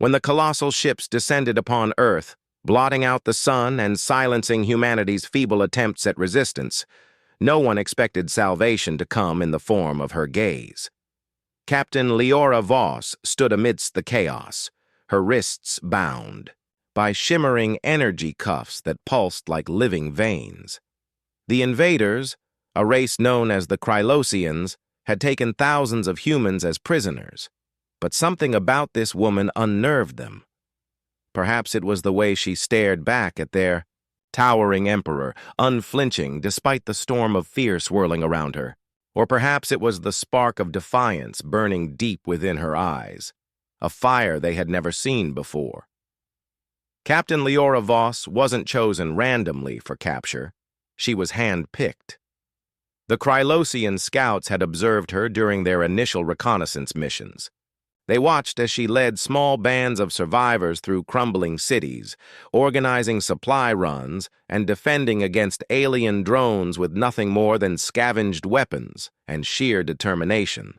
When the colossal ships descended upon Earth, blotting out the sun and silencing humanity's feeble attempts at resistance, no one expected salvation to come in the form of her gaze. Captain Leora Voss stood amidst the chaos, her wrists bound by shimmering energy cuffs that pulsed like living veins. The invaders, a race known as the Krylosians, had taken thousands of humans as prisoners, but something about this woman unnerved them. Perhaps it was the way she stared back at their towering emperor, unflinching despite the storm of fear swirling around her. Or perhaps it was the spark of defiance burning deep within her eyes, a fire they had never seen before. Captain Leora Voss wasn't chosen randomly for capture. She was hand-picked. The Krylosian scouts had observed her during their initial reconnaissance missions. They watched as she led small bands of survivors through crumbling cities, organizing supply runs and defending against alien drones with nothing more than scavenged weapons and sheer determination.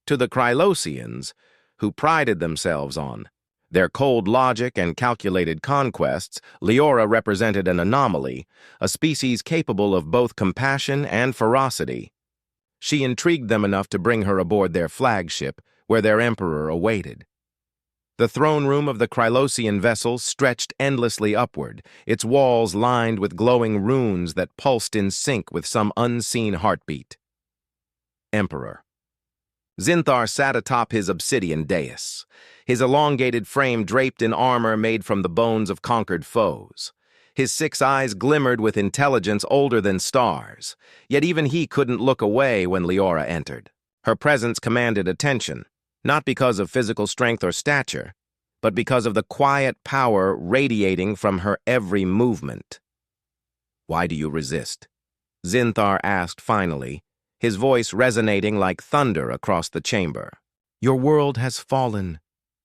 To the Krylosians, who prided themselves on their cold logic and calculated conquests, Leora represented an anomaly, a species capable of both compassion and ferocity. She intrigued them enough to bring her aboard their flagship, where their emperor awaited. The throne room of the Krylosian vessel stretched endlessly upward, its walls lined with glowing runes that pulsed in sync with some unseen heartbeat. Emperor. Zinthar sat atop his obsidian dais, his elongated frame draped in armor made from the bones of conquered foes. His 6 eyes glimmered with intelligence older than stars, yet even he couldn't look away when Leora entered. Her presence commanded attention, not because of physical strength or stature, but because of the quiet power radiating from her every movement. "Why do you resist?" Zinthar asked finally, his voice resonating like thunder across the chamber. "Your world has fallen.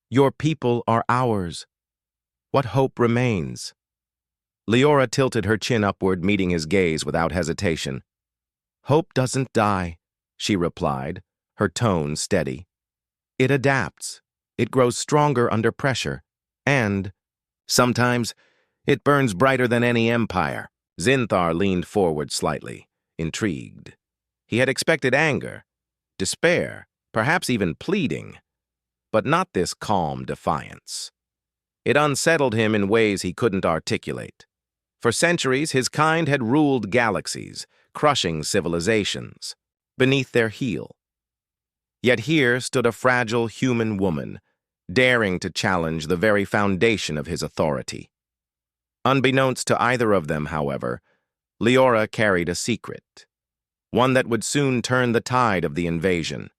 Your people are ours. What hope remains?" Leora tilted her chin upward, meeting his gaze without hesitation. "Hope doesn't die," she replied, her tone steady. "It adapts. It grows stronger under pressure. And sometimes it burns brighter than any empire." Zinthar leaned forward slightly, intrigued. He had expected anger, despair, perhaps even pleading, but not this calm defiance. It unsettled him in ways he couldn't articulate. For centuries, his kind had ruled galaxies, crushing civilizations beneath their heel. Yet here stood a fragile human woman, daring to challenge the very foundation of his authority. Unbeknownst to either of them, however, Leora carried a secret, one that would soon turn the tide of the invasion.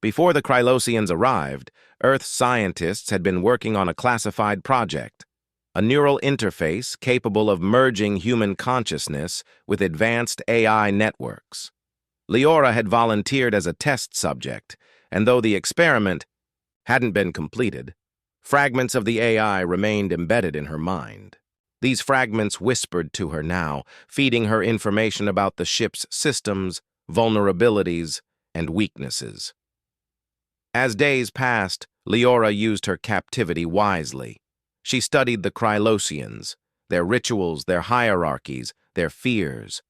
Before the Krylosians arrived, Earth's scientists had been working on a classified project, a neural interface capable of merging human consciousness with advanced AI networks. Leora had volunteered as a test subject, and though the experiment hadn't been completed, fragments of the AI remained embedded in her mind. These fragments whispered to her now, feeding her information about the ship's systems, vulnerabilities, and weaknesses. As days passed, Leora used her captivity wisely. She studied the Krylosians, their rituals, their hierarchies, their fears.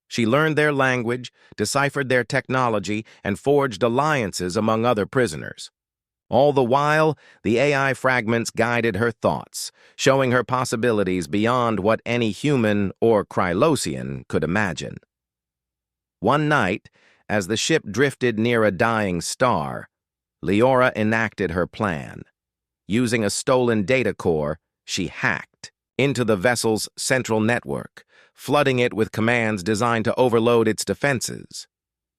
She learned their language, deciphered their technology, and forged alliances among other prisoners. All the while, the AI fragments guided her thoughts, showing her possibilities beyond what any human or Krylosian could imagine. One night, as the ship drifted near a dying star, Leora enacted her plan. Using a stolen data core, she hacked into the vessel's central network, flooding it with commands designed to overload its defenses.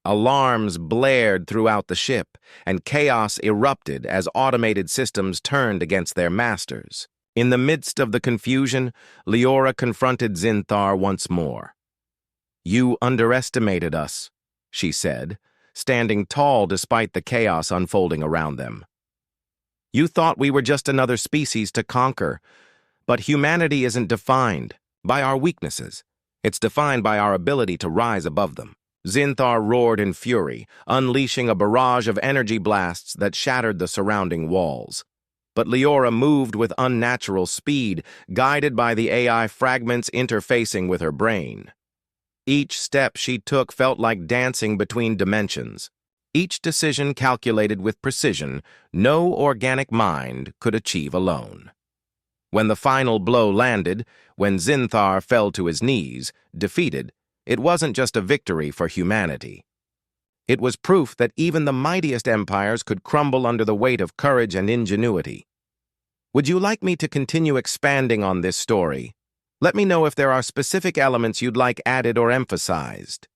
Alarms blared throughout the ship, and chaos erupted as automated systems turned against their masters. In the midst of the confusion, Leora confronted Zinthar once more. "You underestimated us," she said, standing tall despite the chaos unfolding around them. "You thought we were just another species to conquer, but humanity isn't defined by our weaknesses. It's defined by our ability to rise above them." Zinthar roared in fury, unleashing a barrage of energy blasts that shattered the surrounding walls. but Leora moved with unnatural speed, guided by the AI fragments interfacing with her brain. Each step she took felt like dancing between dimensions. Each decision calculated with precision no organic mind could achieve alone. When the final blow landed, when Zinthar fell to his knees, defeated, it wasn't just a victory for humanity. It was proof that even the mightiest empires could crumble under the weight of courage and ingenuity. Would you like me to continue expanding on this story? Let me know if there are specific elements you'd like added or emphasized.